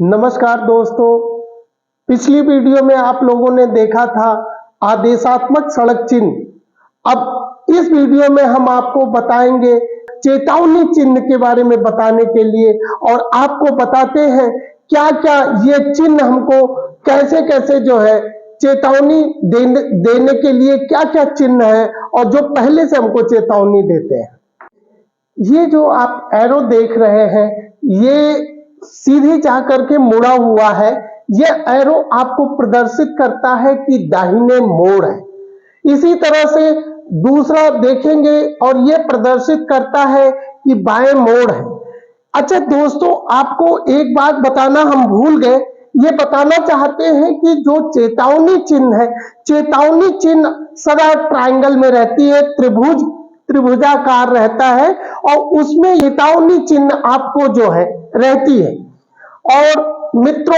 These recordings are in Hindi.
नमस्कार दोस्तों, पिछली वीडियो में आप लोगों ने देखा था आदेशात्मक सड़क चिन्ह। अब इस वीडियो में हम आपको बताएंगे चेतावनी चिन्ह के बारे में बताने के लिए, और आपको बताते हैं क्या क्या ये चिन्ह हमको कैसे कैसे जो है चेतावनी देने के लिए क्या क्या चिन्ह है, और जो पहले से हमको चेतावनी देते हैं। ये जो आप एरो देख रहे हैं, ये सीधे जा करके मुड़ा हुआ है। ये एरो आपको प्रदर्शित करता है कि दाहिने मोड़ है। इसी तरह से दूसरा देखेंगे और ये प्रदर्शित करता है कि बाएं मोड़ है। अच्छा दोस्तों, आपको एक बात बताना हम भूल गए, ये बताना चाहते हैं कि जो चेतावनी चिन्ह है, चेतावनी चिन्ह सदा ट्रायंगल में रहती है, त्रिभुजाकार रहता है, और उसमें चेतावनी चिन्ह आपको जो है रहती है। और मित्रों,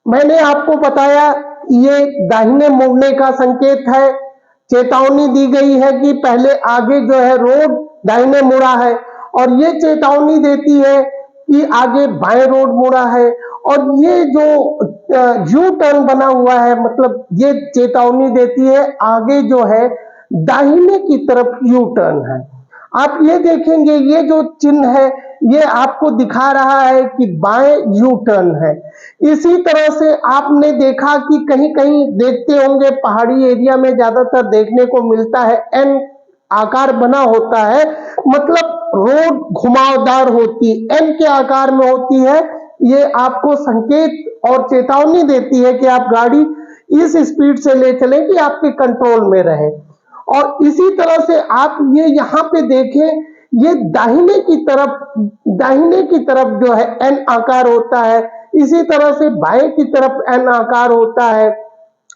मैंने आपको बताया ये दाहिने मुड़ने का संकेत है। चेतावनी दी गई है कि पहले आगे जो है रोड दाहिने मुड़ा है, और ये चेतावनी देती है कि आगे बाएं रोड मुड़ा है। और ये जो यू टर्न बना हुआ है, मतलब ये चेतावनी देती है आगे जो है दाहिने की तरफ यू टर्न है। आप ये देखेंगे, ये जो चिन्ह है ये आपको दिखा रहा है कि बाएं यू टर्न है। इसी तरह से आपने देखा कि कहीं कहीं देखते होंगे, पहाड़ी एरिया में ज्यादातर देखने को मिलता है एन आकार बना होता है, मतलब रोड घुमावदार होती एन के आकार में होती है। ये आपको संकेत और चेतावनी देती है कि आप गाड़ी इस स्पीड से ले चलें कि आपके कंट्रोल में रहे। और इसी तरह से आप ये यहाँ पे देखें, ये दाहिने की तरफ जो है एन आकार होता है, इसी तरह से बाएं की तरफ एन आकार होता है।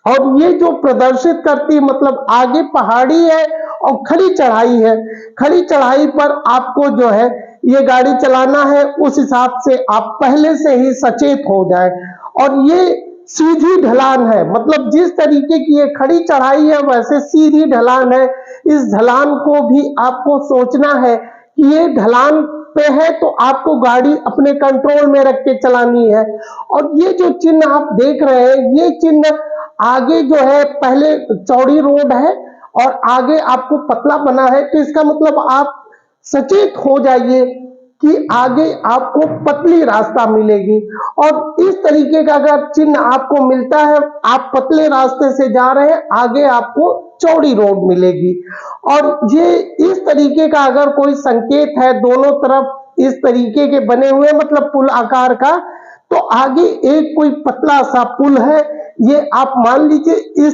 और ये जो प्रदर्शित करती, मतलब आगे पहाड़ी है और खड़ी चढ़ाई है, खड़ी चढ़ाई पर आपको जो है ये गाड़ी चलाना है, उस हिसाब से आप पहले से ही सचेत हो जाए। और ये सीधी ढलान है, मतलब जिस तरीके की ये खड़ी चढ़ाई है वैसे सीधी ढलान है। इस ढलान को भी आपको सोचना है कि ये ढलान पे है, तो आपको गाड़ी अपने कंट्रोल में रख के चलानी है। और ये जो चिन्ह आप देख रहे हैं, ये चिन्ह आगे जो है पहले चौड़ी रोड है और आगे आपको पतला बना है, तो इसका मतलब आप सचेत हो जाइए कि आगे आपको पतली रास्ता मिलेगी। और इस तरीके का अगर चिन्ह आपको मिलता है, आप पतले रास्ते से जा रहे हैं, आगे आपको चौड़ी रोड मिलेगी। और ये इस तरीके का अगर कोई संकेत है, दोनों तरफ इस तरीके के बने हुए, मतलब पुल आकार का, तो आगे एक कोई पतला सा पुल है, ये आप मान लीजिए इस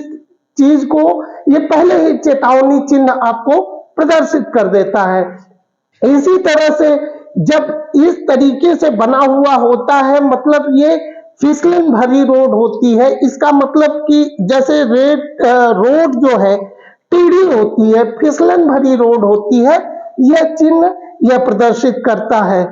चीज को ये पहले ही चेतावनी चिन्ह आपको प्रदर्शित कर देता है। इसी तरह से जब इस तरीके से बना हुआ होता है, मतलब ये फिसलन भरी रोड होती है, इसका मतलब कि जैसे रोड जो है टेढ़ी होती है, फिसलन भरी रोड होती है, यह चिन्ह यह प्रदर्शित करता है।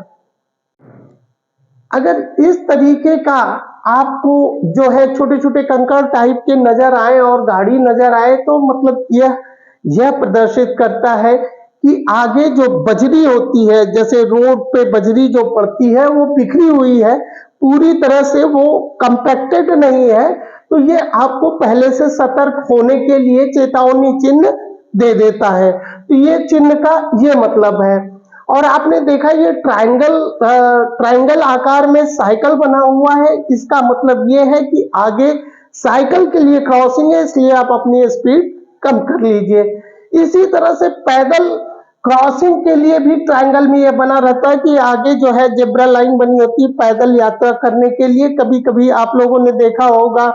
अगर इस तरीके का आपको जो है छोटे छोटे कंकड़ टाइप के नजर आए और गाड़ी नजर आए, तो मतलब यह प्रदर्शित करता है कि आगे जो बजरी होती है, जैसे रोड पे बजरी जो पड़ती है वो बिखरी हुई है, पूरी तरह से वो कंपैक्टेड नहीं है, तो ये आपको पहले से सतर्क होने के लिए चेतावनी चिन्ह दे देता है। तो ये चिन्ह का ये मतलब है। और आपने देखा ये ट्रायंगल आकार में साइकिल बना हुआ है, इसका मतलब ये है कि आगे साइकिल के लिए क्रॉसिंग है, इसलिए आप अपनी स्पीड कम कर लीजिए। इसी तरह से पैदल क्रॉसिंग के लिए भी ट्रायंगल में ये बना रहता है कि आगे जो है जेब्रा लाइन बनी होती है पैदल यात्रा करने के लिए। कभी कभी आप लोगों ने देखा होगा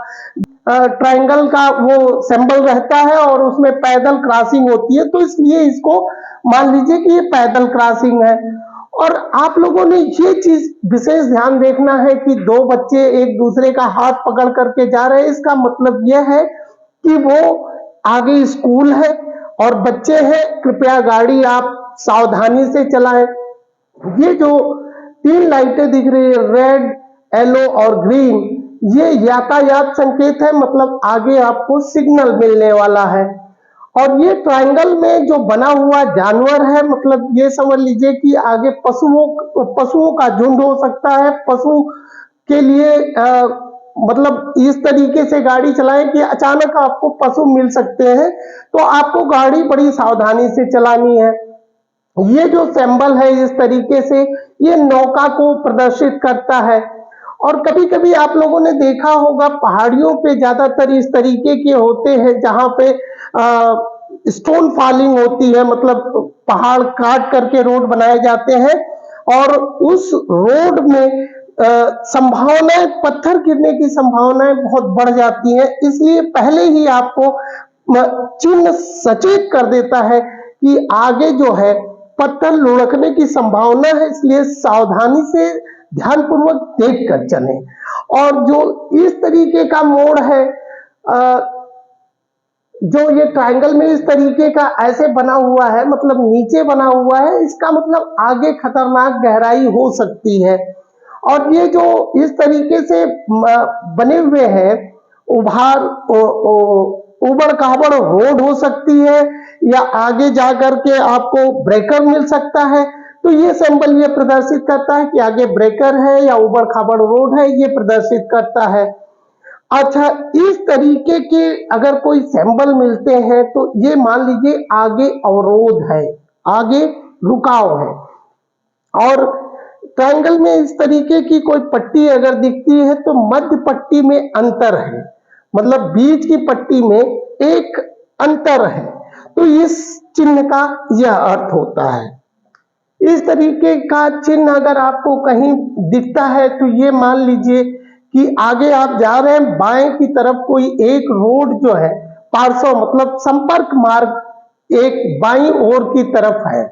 ट्रायंगल का वो सिंबल रहता है और उसमें पैदल क्रॉसिंग होती है, तो इसलिए इसको मान लीजिए कि ये पैदल क्रॉसिंग है। और आप लोगों ने ये चीज विशेष ध्यान देखना है कि दो बच्चे एक दूसरे का हाथ पकड़ करके जा रहे हैं, इसका मतलब यह है कि वो आगे स्कूल है और बच्चे हैं, कृपया गाड़ी आप सावधानी से चलाएं। ये जो तीन लाइटें दिख रही है, रेड, येलो और ग्रीन, ये यातायात संकेत है, मतलब आगे आपको सिग्नल मिलने वाला है। और ये ट्रायंगल में जो बना हुआ जानवर है, मतलब ये समझ लीजिए कि आगे पशुओं का झुंड हो सकता है, पशु के लिए मतलब इस तरीके से गाड़ी चलाएं कि अचानक आपको पशु मिल सकते हैं, तो आपको गाड़ी बड़ी सावधानी से चलानी है। ये जो सिंबल है इस तरीके से ये नौका को प्रदर्शित करता है। और कभी कभी आप लोगों ने देखा होगा पहाड़ियों पे ज्यादातर इस तरीके के होते हैं जहां पे स्टोन फॉलिंग होती है, मतलब पहाड़ काट करके रोड बनाए जाते हैं और उस रोड में संभावनाएं, पत्थर गिरने की संभावनाएं बहुत बढ़ जाती हैं। इसलिए पहले ही आपको चिन्ह सचेत कर देता है कि आगे जो है पत्थर लुढ़कने की संभावना है, इसलिए सावधानी से ध्यानपूर्वक देख कर चलें। और जो इस तरीके का मोड़ है, जो ये ट्रायंगल में इस तरीके का ऐसे बना हुआ है, मतलब नीचे बना हुआ है, इसका मतलब आगे खतरनाक गहराई हो सकती है। और ये जो इस तरीके से बने हुए हैं उबड़ खाबड़ रोड हो सकती है या आगे जा करके आपको ब्रेकर मिल सकता है, तो ये सिंबल ये प्रदर्शित करता है कि आगे ब्रेकर है या उबड़ खाबड़ रोड है, ये प्रदर्शित करता है। अच्छा, इस तरीके के अगर कोई सिंबल मिलते हैं तो ये मान लीजिए आगे अवरोध है, आगे रुकाव है। और ट्रायंगल में इस तरीके की कोई पट्टी अगर दिखती है तो मध्य पट्टी में अंतर है, मतलब बीच की पट्टी में एक अंतर है, तो इस चिन्ह का यह अर्थ होता है। इस तरीके का चिन्ह अगर आपको कहीं दिखता है तो ये मान लीजिए कि आगे आप जा रहे हैं, बाएं की तरफ कोई एक रोड जो है पार्श्व मतलब संपर्क मार्ग एक बाईं ओर की तरफ है,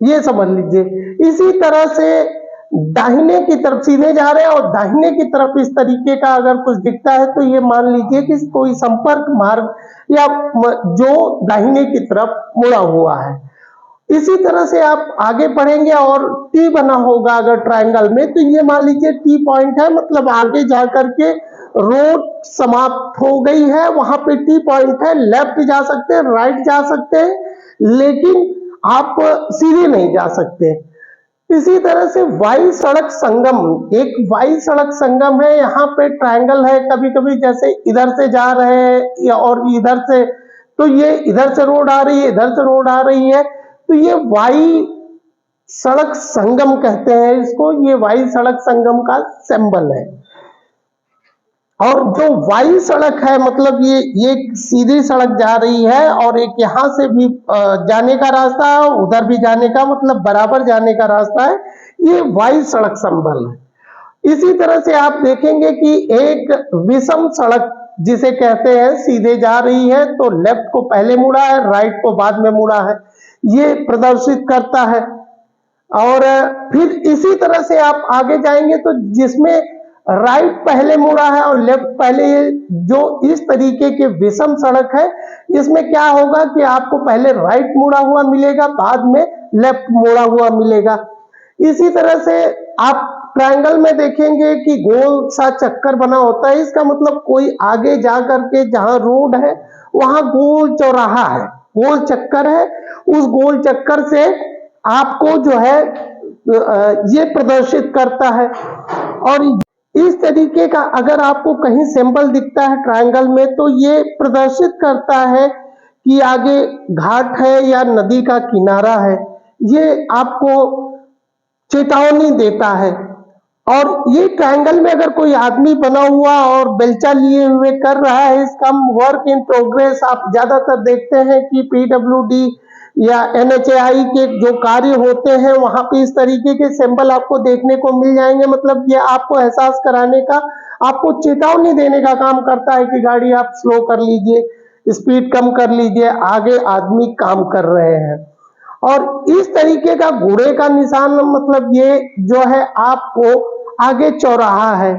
ये समझ लीजिए। इसी तरह से दाहिने की तरफ सीधे जा रहे हैं और दाहिने की तरफ इस तरीके का अगर कुछ दिखता है तो ये मान लीजिए कि कोई संपर्क मार्ग या जो दाहिने की तरफ मुड़ा हुआ है। इसी तरह से आप आगे बढ़ेंगे और टी बना होगा अगर ट्रायंगल में, तो ये मान लीजिए टी पॉइंट है, मतलब आगे जाकर के रोड समाप्त हो गई है, वहां पे टी पॉइंट है, लेफ्ट जा सकते हैं, राइट जा सकते हैं, लेकिन आप सीधे नहीं जा सकते। इसी तरह से वाई सड़क संगम, एक वाई सड़क संगम है, यहाँ पे ट्रायंगल है, कभी कभी जैसे इधर से जा रहे हैं या और इधर से, तो ये इधर से रोड आ रही है, इधर से रोड आ रही है, तो ये वाई सड़क संगम कहते हैं इसको, ये वाई सड़क संगम का सिंबल है। और जो वाई सड़क है मतलब ये सीधी सड़क जा रही है और एक यहाँ से भी जाने का रास्ता है, उधर भी जाने का, मतलब बराबर जाने का रास्ता है, ये वाई सड़क सिंबल है। इसी तरह से आप देखेंगे कि एक विषम सड़क जिसे कहते हैं सीधे जा रही है, तो लेफ्ट को पहले मुड़ा है, राइट को बाद में मुड़ा है, ये प्रदर्शित करता है। और फिर इसी तरह से आप आगे जाएंगे तो जिसमें राइट पहले मुड़ा है और लेफ्ट पहले, जो इस तरीके के विषम सड़क है, इसमें क्या होगा कि आपको पहले राइट मुड़ा हुआ मिलेगा, बाद में लेफ्ट मुड़ा हुआ मिलेगा। इसी तरह से आप ट्रायंगल में देखेंगे कि गोल सा चक्कर बना होता है, इसका मतलब कोई आगे जा करके जहां रोड है वहां गोल चौराहा है, गोल चक्कर है, उस गोल चक्कर से आपको जो है ये प्रदर्शित करता है। और इस तरीके का अगर आपको कहीं सिंबल दिखता है ट्रायंगल में तो ये प्रदर्शित करता है कि आगे घाट है या नदी का किनारा है, ये आपको चेतावनी देता है। और ये ट्रायंगल में अगर कोई आदमी बना हुआ और बेलचा लिए हुए कर रहा है, इसका वर्क इन प्रोग्रेस आप ज्यादातर देखते हैं कि पीडब्ल्यूडी या एनएचएआई के जो कार्य होते हैं वहां पे इस तरीके के सिंबल आपको देखने को मिल जाएंगे, मतलब ये आपको एहसास कराने का, आपको चेतावनी देने का काम करता है कि गाड़ी आप स्लो कर लीजिए, स्पीड कम कर लीजिए, आगे आदमी काम कर रहे हैं। और इस तरीके का घोड़े का निशान मतलब ये जो है आपको आगे चौराहा है।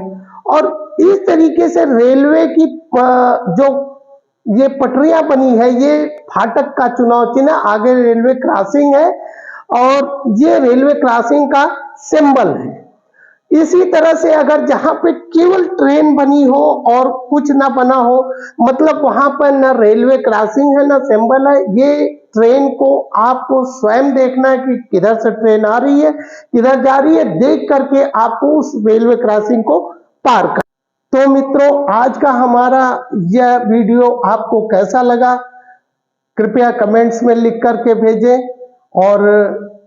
और इस तरीके से रेलवे की जो ये पटरियां बनी है, ये फाटक का चुनाव चिन्ह, आगे रेलवे क्रॉसिंग है और ये रेलवे क्रॉसिंग का सिंबल है। इसी तरह से अगर जहां पे केवल ट्रेन बनी हो और कुछ ना बना हो, मतलब वहां पर ना रेलवे क्रॉसिंग है ना सिंबल है, ये ट्रेन को आपको स्वयं देखना है कि किधर से ट्रेन आ रही है, किधर जा रही है, देख करके आपको उस रेलवे क्रॉसिंग को पार कर। तो मित्रों, आज का हमारा यह वीडियो आपको कैसा लगा, कृपया कमेंट्स में लिख करके भेजें और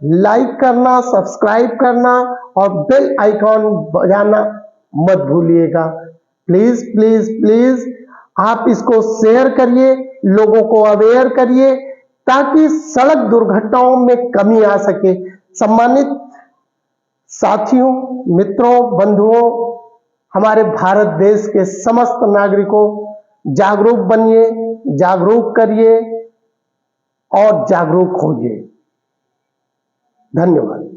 लाइक करना, सब्सक्राइब करना और बेल आइकॉन बजाना मत भूलिएगा। प्लीज प्लीज प्लीज आप इसको शेयर करिए, लोगों को अवेयर करिए, ताकि सड़क दुर्घटनाओं में कमी आ सके। सम्मानित साथियों, मित्रों, बंधुओं, हमारे भारत देश के समस्त नागरिकों, जागरूक बनिए, जागरूक करिए और जागरूक होइए। धन्यवाद।